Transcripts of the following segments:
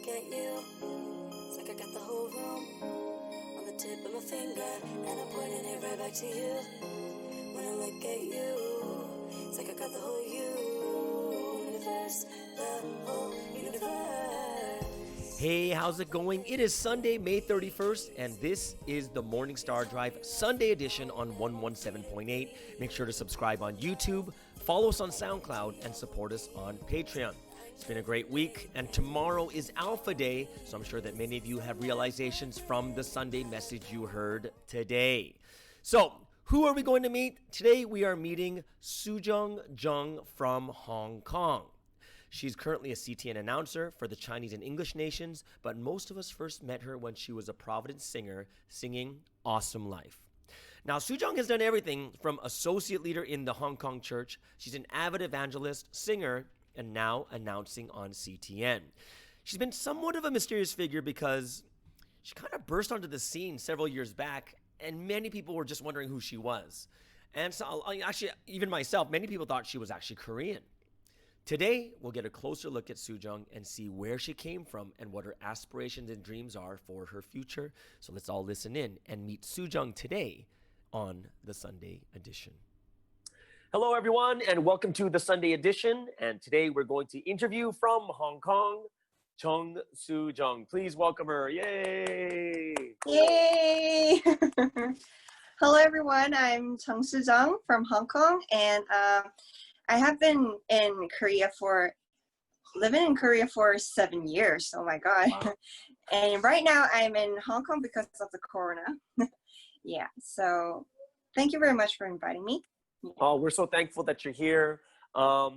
look at you, it's like I got the whole room on the tip of my finger, and I'm pointing it right back to you. When I look at you, it's like I got the whole universe, the whole universe. Hey, how's it going? It is Sunday, May 31st, and this is the Morning Star Drive Sunday edition on 117.8. Make sure to subscribe on YouTube, follow us on SoundCloud, and support us on Patreon. It's been a great week, and tomorrow is Alpha Day, so I'm sure that many of you have realizations from the Sunday message you heard today. So, who are we going to meet? Today we are meeting Sujeong from Hong Kong. She's currently a CTN announcer for the Chinese and English nations, but most of us first met her when she was a Providence singer singing Awesome Life. Now, Sujeong has done everything from associate leader in the Hong Kong church. She's an avid evangelist, singer, and now announcing on CTN. She's been somewhat of a mysterious figure because she kind of burst onto the scene several years back, and many people were just wondering who she was. And so, actually, even myself, many people thought she was actually Korean. Today, we'll get a closer look at Sujeong and see where she came from and what her aspirations and dreams are for her future. So let's all listen in and meet Sujeong today on the Sunday edition. Hello, everyone, and welcome to the Sunday edition. And today we're going to interview from Hong Kong, Chung Sujeong. Please welcome her. Yay! Yay! Hello, everyone. I'm Chung Sujeong from Hong Kong, and I have been living in Korea for 7 years. Oh my God. Wow. And right now I'm in Hong Kong because of the Corona. Yeah, so thank you very much for inviting me. Oh, we're so thankful that you're here. For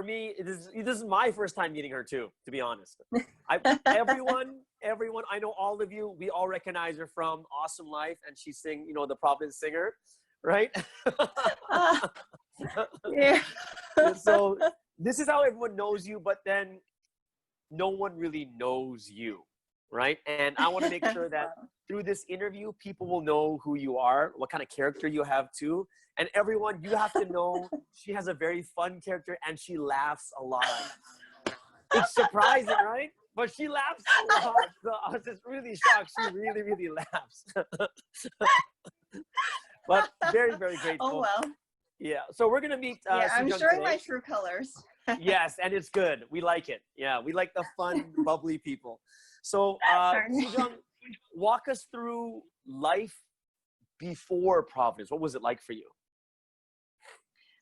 me, this is my first time meeting her too, to be honest. Everyone, I know all of you, we all recognize her from Awesome Life, and she's the Providence singer, right? Yeah. So this is how everyone knows you, but then no one really knows you, right? And I want to make sure that through this interview, people will know who you are, what kind of character you have too. And everyone, you have to know she has a very fun character and she laughs a lot. It's surprising, right? But she laughs a lot. So I was just really shocked. She really, really laughs. But very, very grateful. Oh, well. Yeah, so we're going to meet yeah, I'm Sujeong showing today. my true colors. Yes, and it's good. We like it. Yeah, we like the fun, bubbly people. So, Sujeong, walk us through life before Providence. What was it like for you?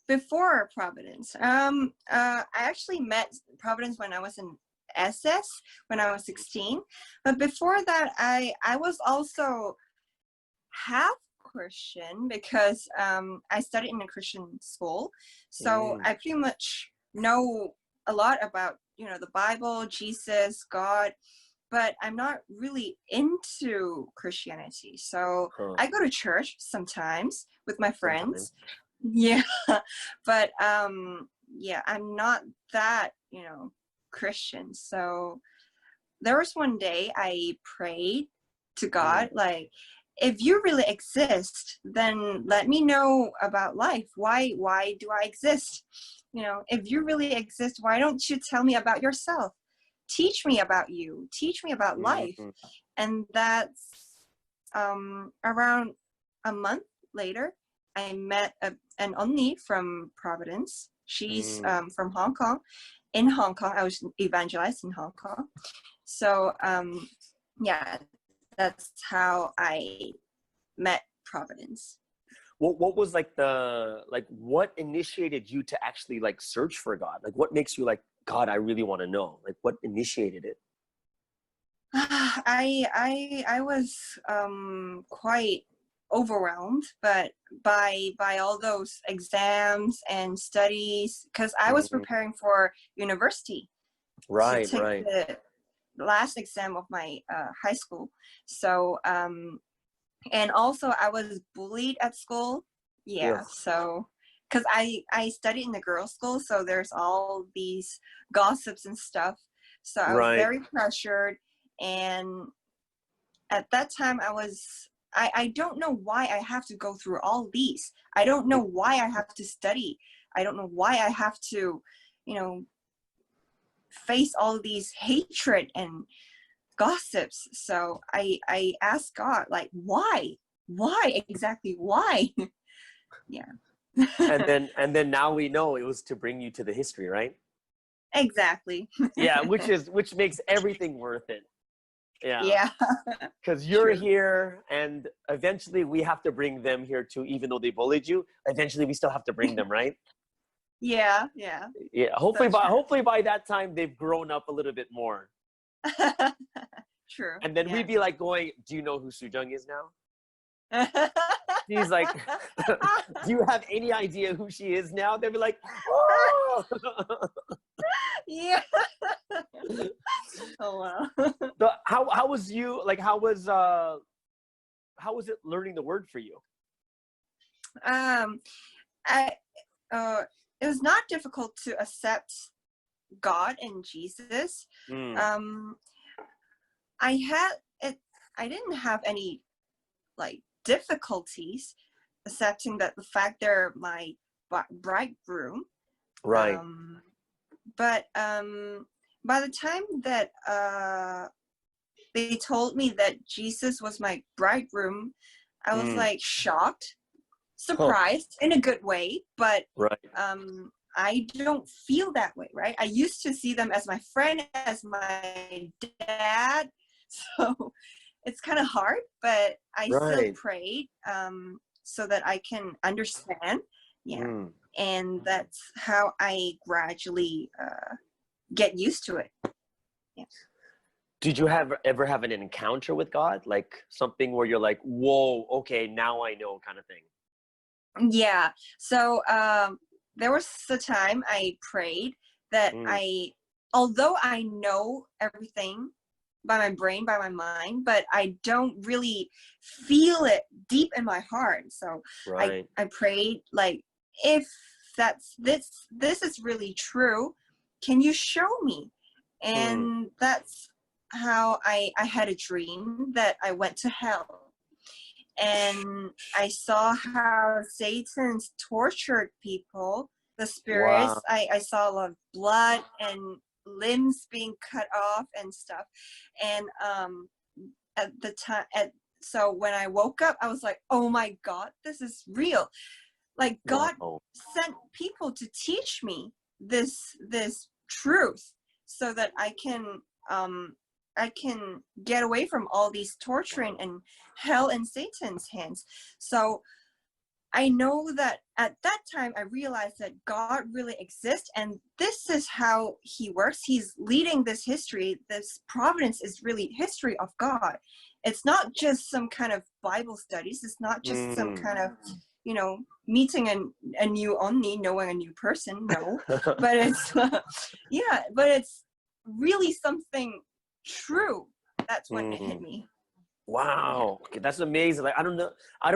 Before Providence, I actually met Providence when I was in SS, when I was 16. But before that, I was also half Christian because I studied in a Christian school. So I pretty much know a lot about, the Bible, Jesus, God, but I'm not really into Christianity. So I go to church sometimes with my friends. Yeah, but yeah, I'm not that, Christian. So there was one day I prayed to God, like, if you really exist, then let me know about life. Why do I exist? If you really exist, why don't you tell me about yourself? Teach me about you. Teach me about life. And that's around a month later, I met an Omni from Providence. She's from Hong Kong. In Hong Kong, I was evangelized in Hong Kong. So yeah, that's how I met Providence. What was what initiated you to actually search for God? Like, what makes you God, I really want to know? Like, what initiated it? I was quite overwhelmed, but by all those exams and studies, because I was preparing for university. Right, to take right. The last exam of my high school. So and also I was bullied at school. Yeah. So because I studied in the girls' school, so there's all these gossips and stuff. So I was very pressured, and at that time I don't know why I have to go through all these. I don't know why I have to study. I don't know why I have to, face all these hatred and gossips. So I asked God, like, why exactly, why? Yeah. And then now we know it was to bring you to the history, right? Exactly. Yeah, which makes everything worth it. Yeah. Yeah. Because you're True. here, and eventually we have to bring them here too, even though they bullied you. Eventually we still have to bring them, right? Yeah. Yeah. So Hopefully by that time they've grown up a little bit more. true. True. And then Yeah. we'd be like going, do you know who Sujeong is now? He's like, do you have any idea who she is now? They'd be like, oh! Yeah. Oh wow. So how was you, like, how was it learning the word for you? I it was not difficult to accept God and Jesus. Mm. I had it. I didn't have any like difficulties accepting that the fact they're my bridegroom. Right. But by the time that they told me that Jesus was my bridegroom, I was like shocked, surprised in a good way, but Right. I don't feel that way, right? I used to see them as my friend, as my dad, so it's kind of hard, but I still Right. prayed so that I can understand. Yeah. And that's how I gradually get used to it. Yeah. Did you ever have an encounter with God? Like something where you're like, whoa, okay, now I know, kind of thing? Yeah. So there was a time I prayed that although I know everything by my brain, by my mind, but I don't really feel it deep in my heart. So right. I prayed, like, if this is really true, can you show me? And that's how I had a dream that I went to hell. And I saw how Satan's tortured people, the spirits. Wow. I saw a lot of blood and limbs being cut off and stuff. And at the time, so when I woke up, I was like, oh my God, this is real. Like God sent people to teach me this truth so that I can get away from all these torturing and hell in Satan's hands. So I know that at that time I realized that God really exists, and this is how he works. He's leading this history. This providence is really history of God. It's not just some kind of Bible studies. It's not just some kind of, meeting a new Onni, knowing a new person. No, but it's, yeah, but it's really something true. That's when it hit me. Wow. Okay, that's amazing. Like, I don't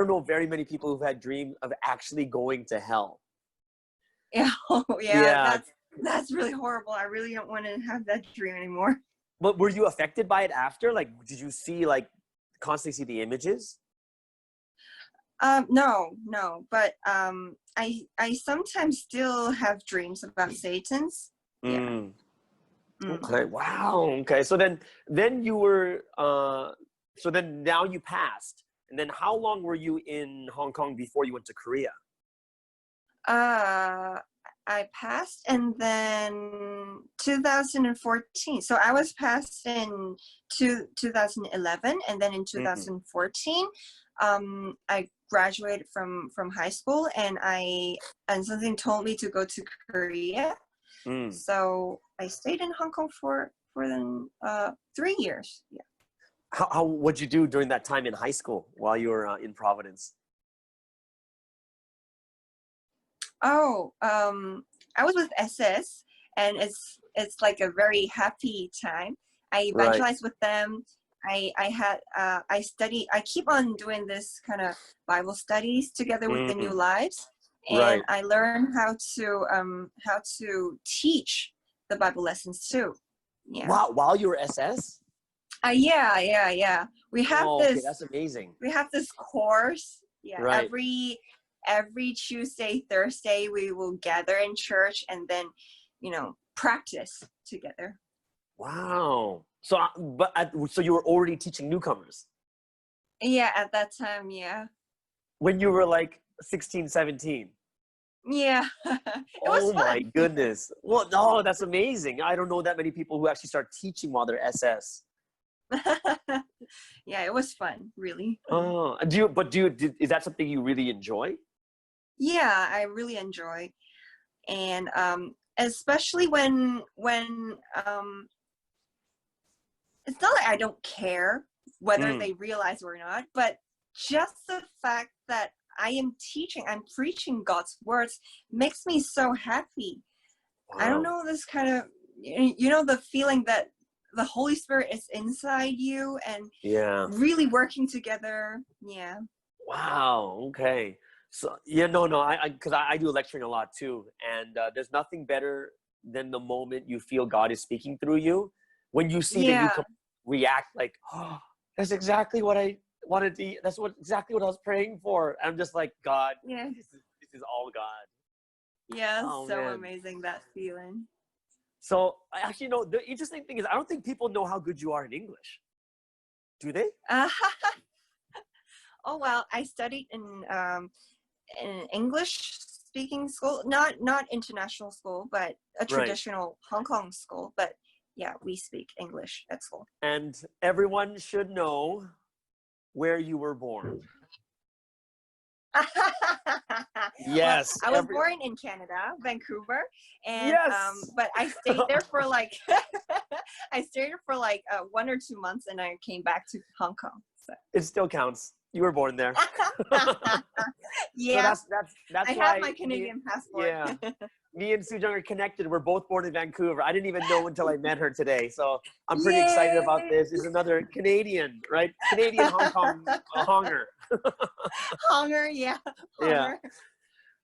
know very many people who've had dreams of actually going to hell. Yeah. Yeah. That's really horrible. I really don't want to have that dream anymore. But were you affected by it after? Like, did you constantly see the images? No, but I sometimes still have dreams about Satan's. Yeah. Okay. Wow. Okay. So then you were so then now you passed. And then how long were you in Hong Kong before you went to Korea? I passed, and then 2014. So I was passed in 2011, and then in 2014, I graduated from high school, and something told me to go to Korea. So I stayed in Hong Kong for 3 years. Yeah. What'd you do during that time in high school while you were in Providence? Oh, I was with SS, and it's like a very happy time. I evangelized with them. I keep on doing this kind of Bible studies together with the New Lives, and I learned how to teach the Bible lessons too. Yeah. Wow, while you were SS? Yeah. We have this. Okay, that's amazing. We have this course. Yeah. Right. Every Tuesday, Thursday, we will gather in church and then, practice together. Wow. So, so you were already teaching newcomers Yeah, at that time, yeah. when you were like 16, 17. Yeah. It was Oh my fun. goodness. Well, no, that's amazing. I don't know that many people who actually start teaching while they're SS. Yeah, it was fun, really. Oh, is that something you really enjoy? Yeah, I really enjoy. And especially when it's not like I don't care whether they realize or not, but just the fact that I am teaching, I'm preaching God's words makes me so happy. Wow. I don't know, this kind of, you know, the feeling that the Holy Spirit is inside you and Yeah. really working together. Yeah. Wow. Okay. So yeah, no, because I do lecturing a lot too, and there's nothing better than the moment you feel God is speaking through you, when you see Yeah. that you react like, oh, that's exactly what I wanted to. That's exactly what I was praying for. I'm just like, God, Yeah. this is all God. Yeah. Oh So man. amazing, that feeling. So actually, no. The interesting thing is, I don't think people know how good you are in English. Do they? Oh, well, I studied in an English speaking school, not international school, but a Right. traditional Hong Kong school. But yeah, we speak English at school. And everyone should know where you were born. Well, Yes. I was born in Canada, Vancouver, and Yes. but I stayed there for like I stayed there for like 1 or 2 months, and I came back to Hong Kong. So. It still counts. You were born there. Yeah, So that's I why have my Canadian passport. Yeah. Me and Sujeong are connected. We're both born in Vancouver. I didn't even know until I met her today. So I'm pretty excited about this. This is another Canadian, right? Canadian Hong Kong Honger. Honger, yeah. Yeah. Honger.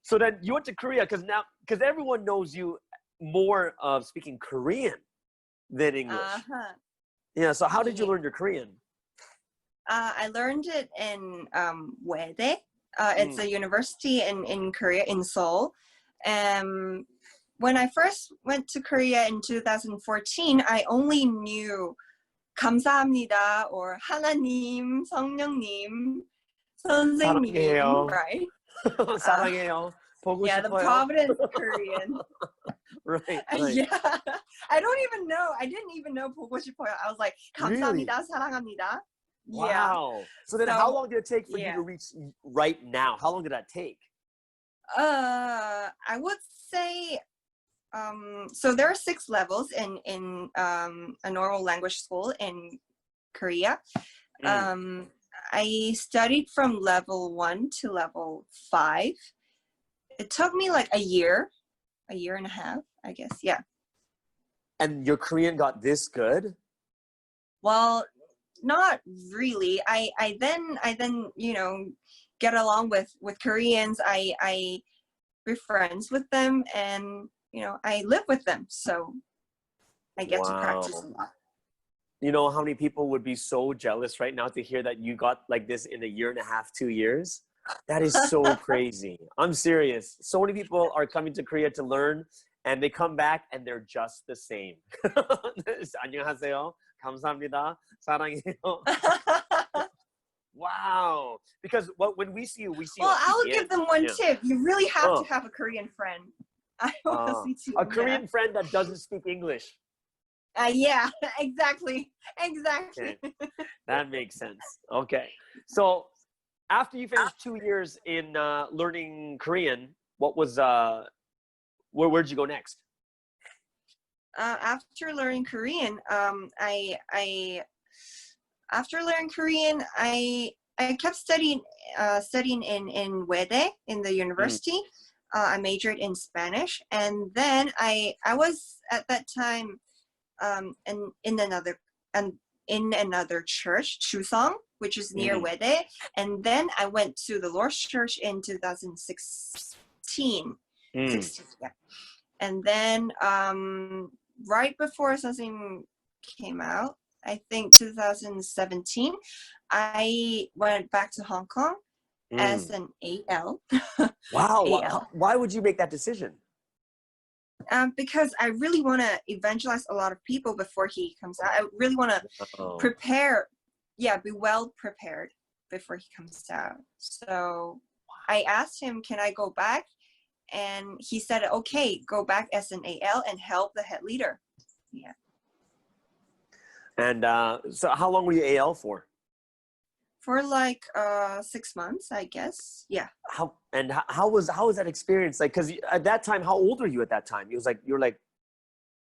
So then you went to Korea because everyone knows you more of speaking Korean than English. Uh-huh. Yeah. So how did you Yeah. learn your Korean? I learned it in Uede. It's a university in Korea, in Seoul. When I first went to Korea in 2014, I only knew 감사합니다 or 하나님, 성령님, 선생님, 사랑해요. right? 사랑해요. 보고 Yeah, the 싶어요. Providence Korean. Right. Yeah, I don't even know. I didn't even know 보고 싶어요. I was like, 감사합니다, Really? 사랑합니다. Yeah. Wow. So then how long did it take for you yeah. to reach right now? How long did that take? I would say so there are 6 levels in a normal language school in Korea. I studied from level 1 to level 5. It took me like a year and a half, I guess. Yeah. And your Korean got this good? Well, not really. I then you know, get along with Koreans. I be friends with them, and you know, I live with them, so I get to practice a lot. You know how many people would be so jealous right now to hear that you got like this in a year and a half, 2 years? That is so crazy. I'm serious. So many people are coming to Korea to learn, and they come back and they're just the same. 안녕하세요. 감사합니다. 사랑해요. Wow. Because when we see you, we see you. Well, I'll give them one tip. You really have to have a Korean friend. I want to see a Korean friend that doesn't speak English. Yeah, exactly. Exactly. Okay. That makes sense. Okay. So after you finished 2 years in learning Korean, what was where'd you go next? After learning Korean, after learning Korean, I kept studying in Uede, in the university. I majored in Spanish, and then I was at that time in another church, Sujeong, which is near Uede, and then I went to the Lord's Church in 2016. 16, yeah. And then right before something came out, I think 2017, I went back to Hong Kong as an AL. Wow. AL. Why would you make that decision? Because I really want to evangelize a lot of people before he comes out. I really want to prepare, be well prepared before he comes out. So I asked him, can I go back? And he said, okay, go back as an AL and help the head leader. Yeah. And so how long were you AL for? For like 6 months, I guess. Yeah. How was that experience? Like, because at that time, how old were you at that time? It was like, you're like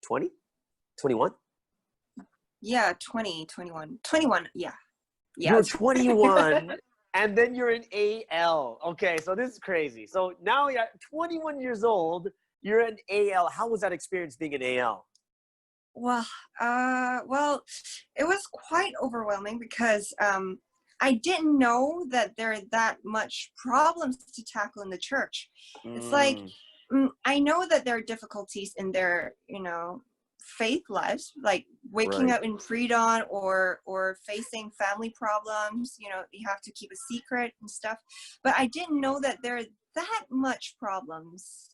20, 21? Yeah, 20, 21. 21, yeah. You're 21 and then you're in AL. Okay, so this is crazy. So now you're 21 years old, you're in AL. How was that experience being in AL? Well, it was quite overwhelming because I didn't know that there are that much problems to tackle in the church. It's like, I know that there are difficulties in their, faith lives, like waking up in pre-dawn or facing family problems. You have to keep a secret and stuff. But I didn't know that there are that much problems.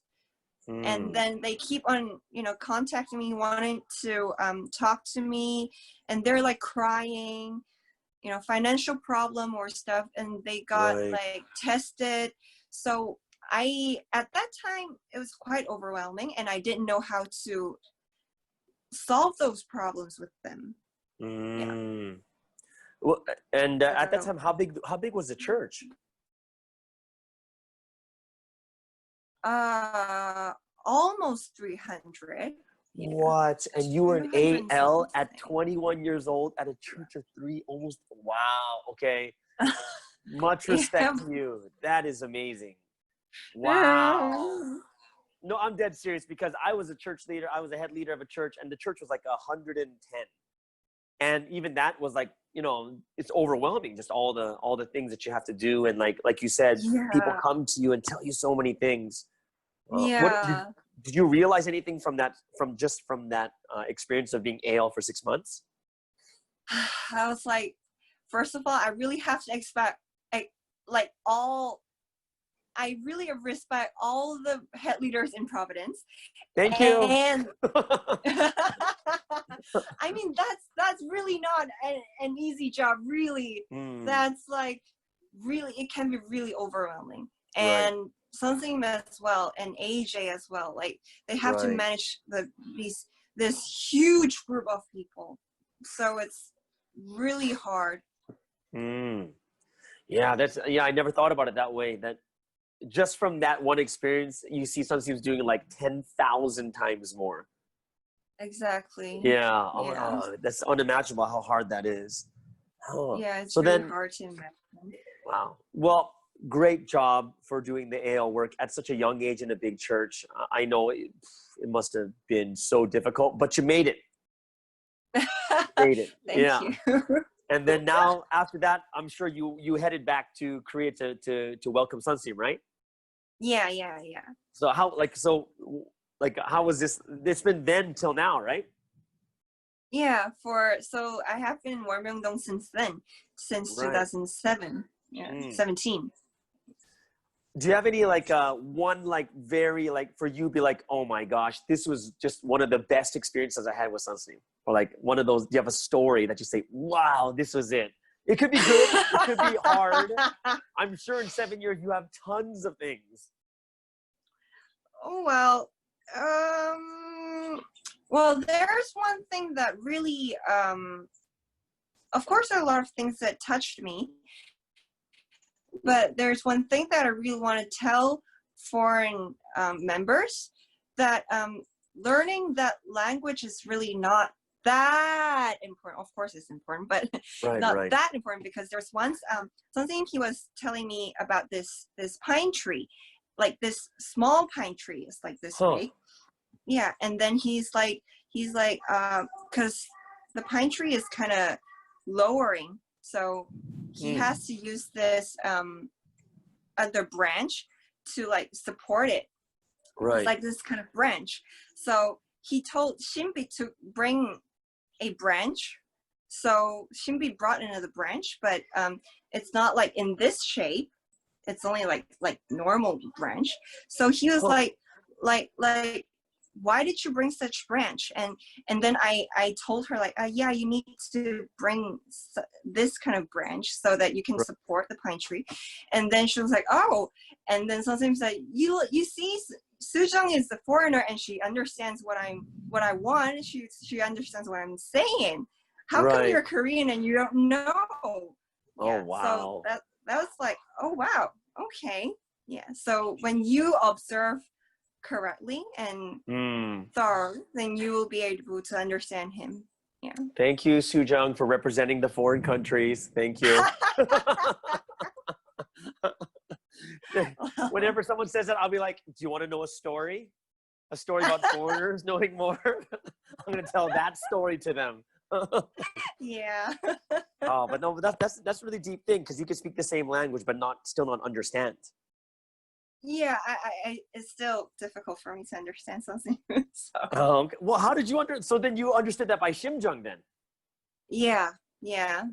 And then they keep on, contacting me, wanting to talk to me, and they're like crying, financial problem or stuff, and they got like tested. So at that time, it was quite overwhelming, and I didn't know how to solve those problems with them. Yeah. Well, and at that time, how big was the church? Almost 300. Yeah. What? And you were an AL at 21 years old at a church of almost. Wow. Okay. Much respect to you. That is amazing. Wow. No, I'm dead serious because I was a church leader. I was a head leader of a church, and the church was like 110. And even that was like, it's overwhelming, just all the things that you have to do. And like you said, people come to you and tell you so many things. Did you realize anything from that experience of being AL for 6 months? I was like, first of all, I really have to expect I really respect all the head leaders in Providence. Thank you. And I mean, that's really not an easy job, really. That's like, really, it can be really overwhelming. And something as well, and AJ as well. Like, they have to manage this huge group of people. So it's really hard. Yeah, I never thought about it that way. That just from that one experience, you see some teams doing like 10,000 times more. Exactly. Yeah. Oh, that's unimaginable how hard that is. Oh. Yeah, it's really hard to imagine. Wow. Well, great job for doing the AL work at such a young age in a big church. I know it must have been so difficult, but you made it. Thank you. And then now after that, I'm sure you headed back to Korea to welcome Sunseam, right? Yeah. So how was this? It's been then till now, right? Yeah. So I have been in Warmyeongdong since then, since 2007. Yeah, 17. Do you have any one very for you be like, oh my gosh, this was just one of the best experiences I had with Sunseam? Or like one of those, do you have a story that you say, wow, this was it? It could be good, it could be hard. I'm sure in 7 years you have tons of things. Oh, well, there's one thing that really, of course, there are a lot of things that touched me. But there's one thing that I really want to tell foreign members, that learning that language is really not that important. Of course it's important, but not that important, because there's once something he was telling me about this pine tree, like this small pine tree. It's like this big. Yeah, and then he's like, because the pine tree is kind of lowering, so he has to use this other branch to like support it. It's like this kind of branch. So he told Shinbi to bring a branch. So Shinbi brought another branch, but it's not like in this shape. It's only like normal branch. So he was like why did you bring such branch? And then I told her like, yeah, you need to bring this kind of branch so that you can support the pine tree. And then she was like, oh. And then sometimes like, you see, Sujeong is the foreigner and she understands what I want. She understands what I'm saying. How come you're Korean and you don't know? Oh, wow. So that was like, oh wow, okay. Yeah. So when you observe correctly and thorough, then you will be able to understand him. Yeah. Thank you, Sujeong, for representing the foreign countries. Thank you. Whenever someone says that, I'll be like, do you want to know a story? A story about foreigners knowing more? I'm going to tell that story to them. Yeah. Oh, but no, that's a really deep thing, because you can speak the same language but still not understand. Yeah, I it's still difficult for me to understand something. So. Okay. Well, how did you so then you understood that by Shimjung then? Yeah.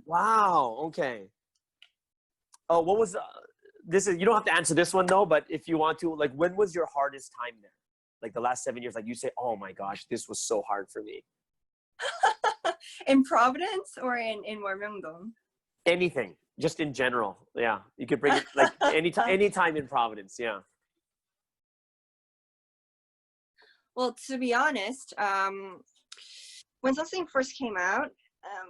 Wow. Okay. Oh, what was this is, you don't have to answer this one though, but if you want to, like, when was your hardest time there? Like the last 7 years, like you say, oh my gosh, this was so hard for me. In Providence or in Warmyeongdong? Anything, just in general. Yeah, you could bring it like anytime in Providence. Yeah. Well, to be honest, when something first came out,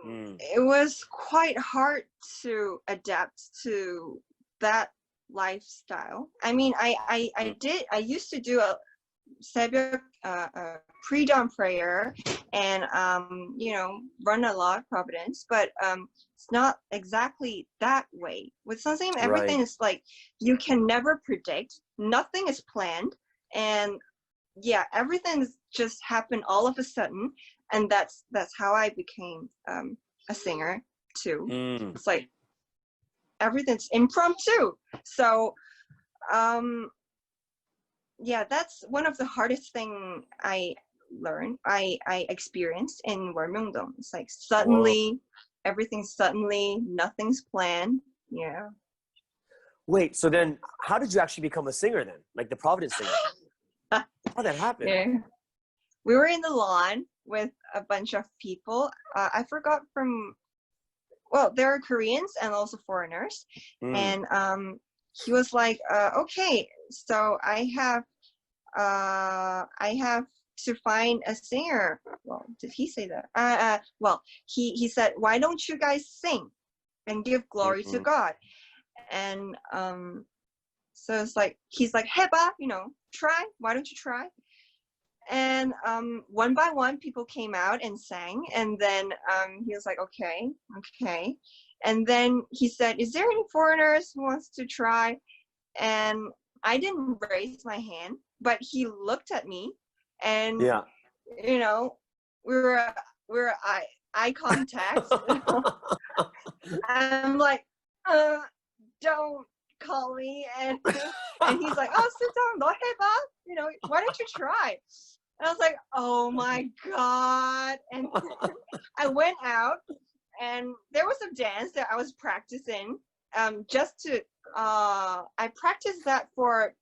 it was quite hard to adapt to that lifestyle. I mean, I used to do a 새벽 pre-dawn prayer and run a lot Providence, but it's not exactly that way. With something, everything is like you can never predict. Nothing is planned, and yeah, everything's just happened all of a sudden, and that's how I became a singer too. It's like everything's impromptu. So yeah, that's one of the hardest thing I learned. I experienced in Warmyeongdong. It's like suddenly, everything's suddenly, nothing's planned. Yeah. Wait, so then how did you actually become a singer then? Like the Providence singer? How that happened? Yeah. We were in the lawn with a bunch of people. I forgot there are Koreans and also foreigners. And he was like, okay, so I have to find a singer. Well, did he say that? Well, he said, why don't you guys sing and give glory to God? And so it's like, he's like, 해봐, try. Why don't you try? And one by one, people came out and sang. And then he was like, okay. And then he said, is there any foreigners who wants to try? And I didn't raise my hand, but he looked at me, and we were eye contact. I'm like, don't call me, and he's like, oh, Sujeong, 너 해봐, why don't you try? And I was like, oh my god! And I went out, and there was a dance that I was practicing, just to. I practiced that for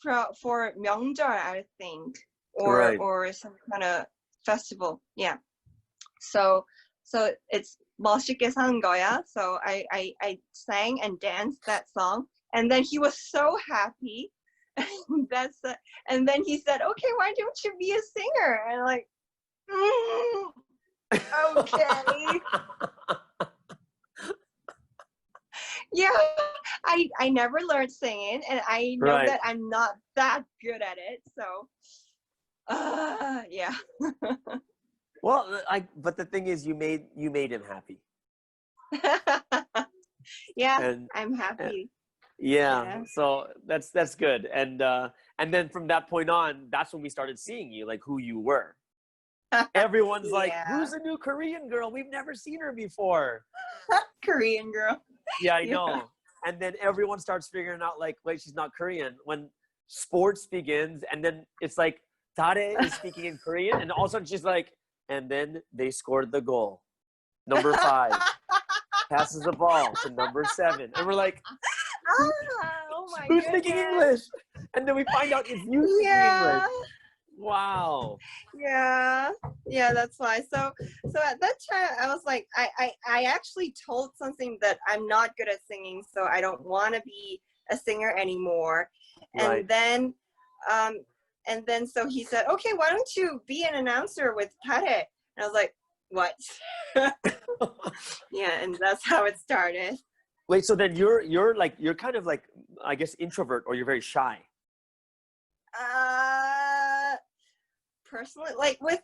명절, I think, or some kind of festival. Yeah. So it's 멋있게 사는 거야. So I sang and danced that song, and then he was so happy. And then he said, okay, why don't you be a singer? And I'm like, okay. Yeah, I never learned singing, and I know that I'm not that good at it. So, yeah. Well, but the thing is, you made him happy. Yeah, and I'm happy. Yeah, so that's good. And then from that point on, that's when we started seeing you, like who you were. Everyone's like, who's the new Korean girl? We've never seen her before. Korean girl. Yeah, I know. And then everyone starts figuring out, like, wait, she's not Korean. When sports begins, and then it's like, Tare is speaking in Korean, and all of a sudden she's like, and then they scored the goal. Number 5 passes the ball to number 7. And we're like, oh my who's speaking English? And then we find out it's you speaking English. Wow. Yeah, that's why. So at that time I was like, I actually told something that I'm not good at singing, so I don't want to be a singer anymore. Right. And then so he said, okay, why don't you be an announcer with Tare? And I was like, what? Yeah, and that's how it started. Wait, so then you're kind of like, I guess, introvert, or you're very shy? Personally, like with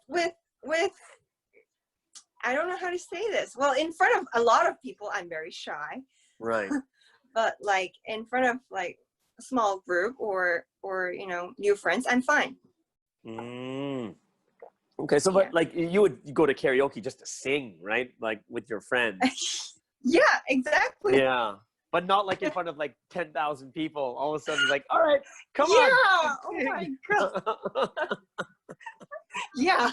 I don't know how to say this. Well, in front of a lot of people, I'm very shy. Right. But like in front of like a small group or new friends, I'm fine. Okay, so Yeah. but like you would go to karaoke just to sing, right? Like with your friends. Yeah, exactly. Yeah. But not like in front of like 10,000 people. All of a sudden, like, all right, come on. Yeah. Oh my god. Yeah.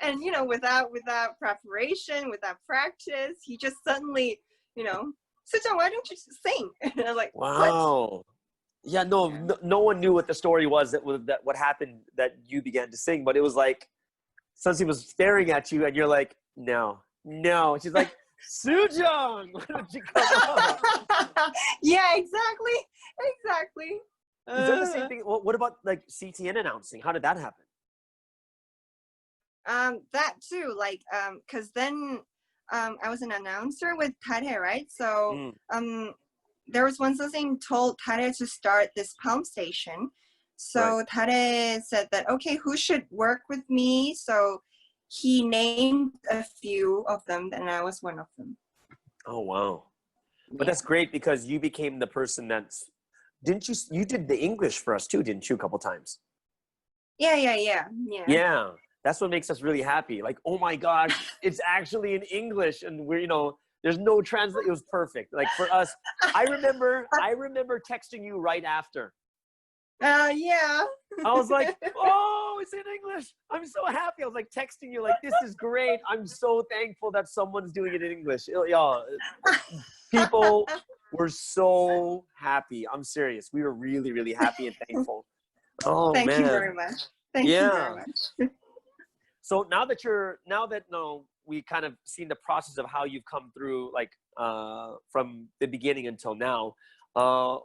And without preparation, without practice, he just suddenly, Sujeong, why don't you sing? And I'm like, what? Wow. Yeah, no one knew what the story was that what happened that you began to sing, but it was like Sunsi was staring at you and you're like, no. She's like, Sujeong, why don't you come up? Yeah, exactly. Is that the same thing? What about like CTN announcing? How did that happen? That too, like, cause then, I was an announcer with Tare, right? So, there was one something told Tare to start this pump station. So Tare said that, okay, who should work with me? So he named a few of them, and I was one of them. Oh, wow. But Yeah. that's great because you became the person you did the English for us too, didn't you, a couple times? Yeah. That's what makes us really happy. Like, oh my gosh, it's actually in English and there's no translate. It was perfect. Like for us, I remember texting you right after. Yeah. I was like, oh, it's in English. I'm so happy. I was like texting you like, this is great. I'm so thankful that someone's doing it in English. Yeah, people were so happy. I'm serious. We were really, really happy and thankful. Oh, Thank man. you very much. Thank you very much. So now that we kind of seen the process of how you've come through, like from the beginning until now,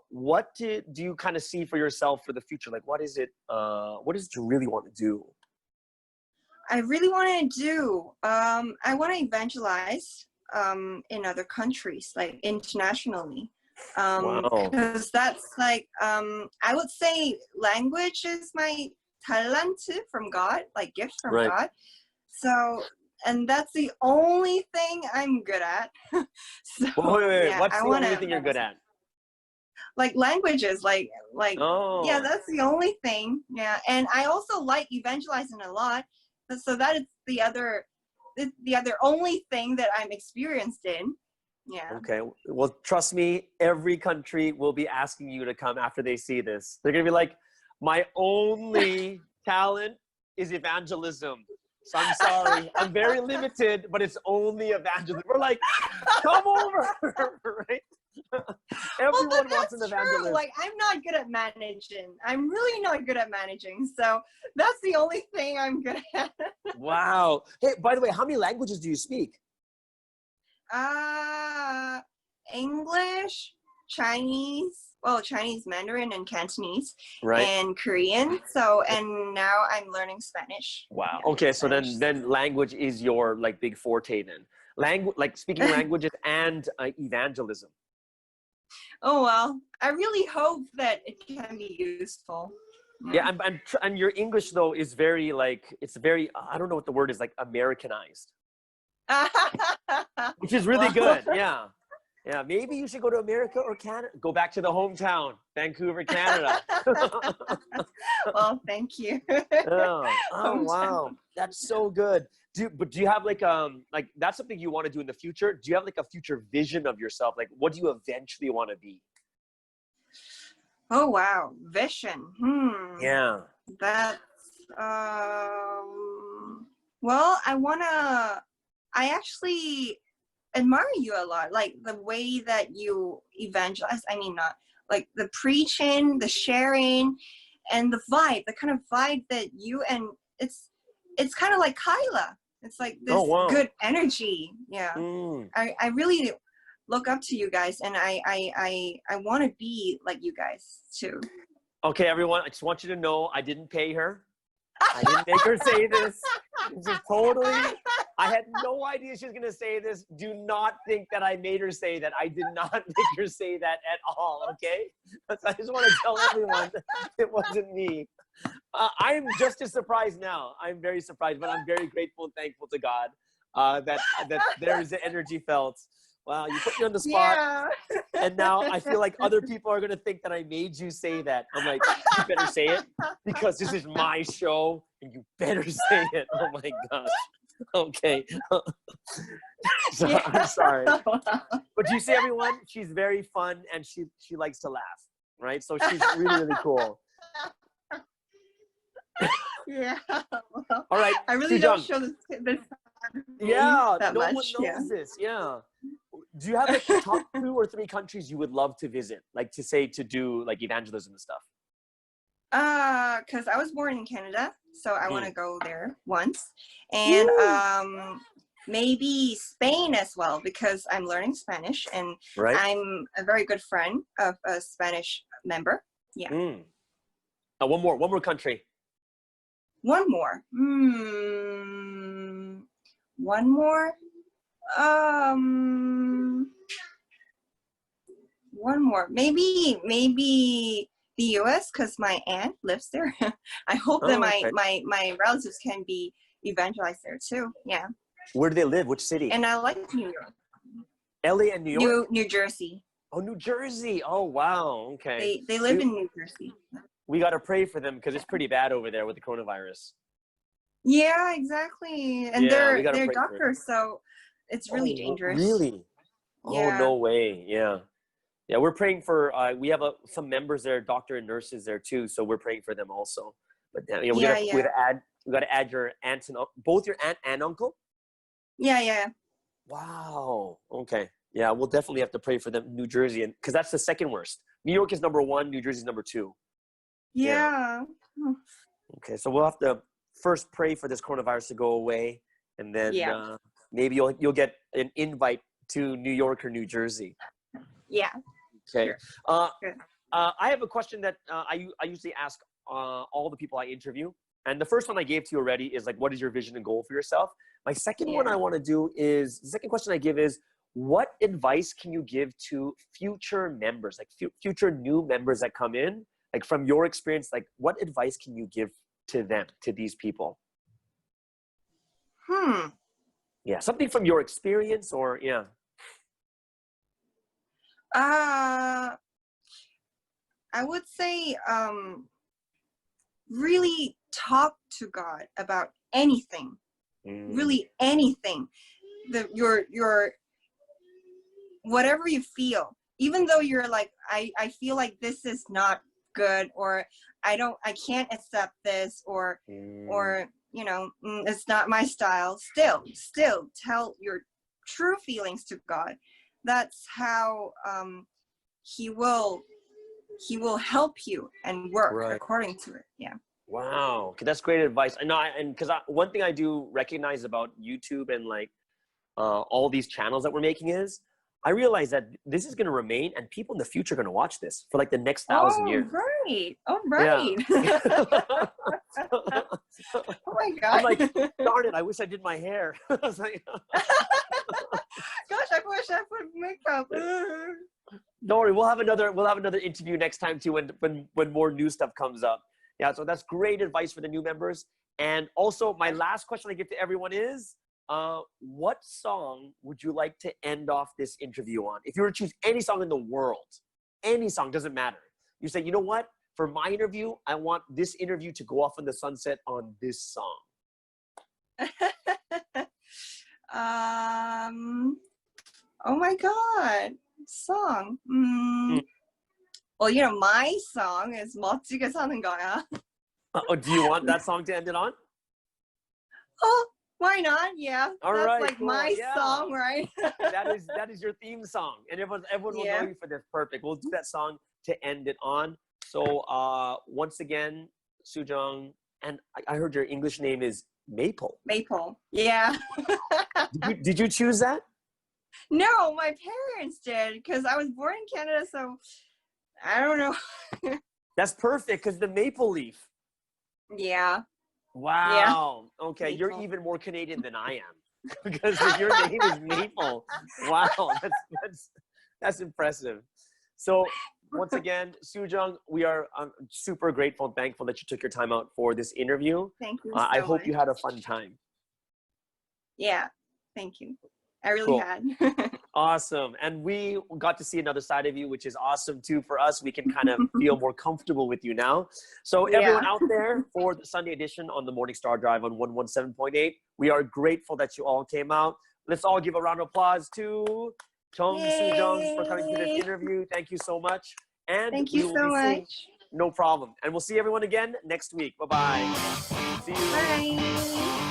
what do you kind of see for yourself for the future? Like, what is it you really want to do? I really want to do, I want to evangelize in other countries, like internationally. Wow. Because that's like, I would say language is my talent from God, like gift from God. So, and that's the only thing I'm good at. So, wait. yeah, What's the only thing you're good at? Like languages, like yeah, that's the only thing. Yeah, and I also like evangelizing a lot. So that is the other only thing that I'm experienced in. Yeah. Okay. Well, trust me, every country will be asking you to come after they see this. They're gonna be like, my only talent is evangelism. So I'm sorry, I'm very limited, but it's only evangelism. We're like, come over, right? Everyone wants an evangelist. True. Like, I'm not good at managing. I'm really not good at managing. So that's the only thing I'm good at. Wow. Hey, by the way, how many languages do you speak? English, Chinese, Chinese Mandarin and Cantonese, right, and Korean. So, and now I'm learning Spanish. Wow. Okay, so then language is your like big forte then. Like speaking languages and evangelism. Oh well, I really hope that it can be useful. Yeah, and your English though is very like it's very I don't know what the word is, like Americanized, which is really good. Yeah. Yeah, maybe you should go to America or Canada. Go back to the hometown, Vancouver, Canada. Well, thank you. Oh wow, that's so good. But do you have like that's something you want to do in the future? Do you have like a future vision of yourself? Like, what do you eventually want to be? Oh wow, vision. Yeah. That's well, I actually admire you a lot, like the way that you evangelize. I mean, not like the preaching, the sharing, and the kind of vibe that you and it's kind of like Kyla. It's like this good energy. Yeah. I really look up to you guys, and I want to be like you guys too. Okay, everyone, I just want you to know I didn't pay her. I didn't make her say this. This is totally, I had no idea she was going to say this. Do not think that I made her say that. I did not make her say that at all, okay? I just want to tell everyone it wasn't me. I'm just as surprised now. I'm very surprised, but I'm very grateful and thankful to God that there is an energy felt. Wow, you put me on the spot. Yeah. And now I feel like other people are going to think that I made you say that. I'm like, you better say it because this is my show and you better say it. Oh my gosh. Okay. So, Yeah. I'm sorry. But you see, everyone, she's very fun and she likes to laugh, right? So she's really, really cool. Yeah. Well, All right. I really Sujeong. don't show this Yeah, that no much. one knows this. Yeah. Do you have like the top 2 or 3 countries you would love to visit, like to do like evangelism and stuff? Because I was born in Canada, so I want to go there once, and maybe Spain as well because I'm learning Spanish and I'm a very good friend of a Spanish member. Yeah. One more country. One more. One more. One more. Maybe the U.S. because my aunt lives there. I hope that my relatives can be evangelized there too. Yeah. Where do they live? Which city? And I like New York. LA and New York? New Jersey. Oh, New Jersey. Oh, wow. Okay. They live in New Jersey. We got to pray for them because it's pretty bad over there with the coronavirus. Yeah, exactly. And they're doctors, so it's really dangerous. Really? Yeah. Oh, no way. Yeah. Yeah, we're praying for, we have some members there, doctor and nurses there too, so we're praying for them also. But we gotta add your aunts and both your aunt and uncle? Yeah. Wow. Okay. Yeah, we'll definitely have to pray for them, New Jersey, because that's the second worst. New York is number 1, New Jersey is number 2. Yeah. Okay, so we'll have to first pray for this coronavirus to go away, and then maybe you'll get an invite to New York or New Jersey. Yeah. Okay. Sure. I have a question that I usually ask all the people I interview. And the first one I gave to you already is like, what is your vision and goal for yourself? My second one I want to do is, the second question I give is, what advice can you give to future members, like future new members that come in? Like from your experience, like what advice can you give to them, to these people? Yeah, something from your experience or, I would say really talk to God about anything. Really anything. Your whatever you feel. Even though you're like, I feel like this is not good, or I can't accept this, or it's not my style. Still tell your true feelings to God. That's how he will help you and work according to it. Yeah. Wow. Okay, that's great advice. And because one thing I do recognize about YouTube and like all these channels that we're making is, I realize that this is going to remain, and people in the future are going to watch this for like the next 1,000 years. Right. Oh, right. Yeah. Oh my God. I'm like, darn it, I wish I did my hair. I was like, gosh, I wish I put makeup. Don't worry, we'll have another interview next time too when more new stuff comes up. Yeah, so that's great advice for the new members. And also, my last question I give to everyone is, what song would you like to end off this interview on? If you were to choose any song in the world, any song, doesn't matter. You say, you know what? For my interview, I want this interview to go off in the sunset on this song. Oh my God, song. Well, my song is 멋지게 사는 거야. Do you want that song to end it on? Oh, why not? Yeah. All That's right, like cool. my song, right? that is your theme song, and everyone will know you for this. Perfect. We'll do that song to end it on. So once again, Sujeong, and I heard your English name is Maple. Maple. Yeah. Did you choose that? No, my parents did because I was born in Canada, so I don't know. That's perfect because the maple leaf. Yeah. Wow. Okay, you're Maple. even more Canadian than I am because your name is Maple. Wow, that's impressive. So once again, Sujeong, we are super grateful and thankful that you took your time out for this interview. Thank you I so hope much. you had a fun time. Yeah. Thank you. I really Cool. had. Awesome. And we got to see another side of you, which is awesome too for us. We can kind of feel more comfortable with you now. So everyone out there, for the Sunday edition on the Morning Star Drive on 117.8, we are grateful that you all came out. Let's all give a round of applause to Chong Sujeong for coming to this interview. Thank you so much. And Thank we you will so be seeing- much. No problem. And we'll see everyone again next week. Bye-bye. See you. Bye.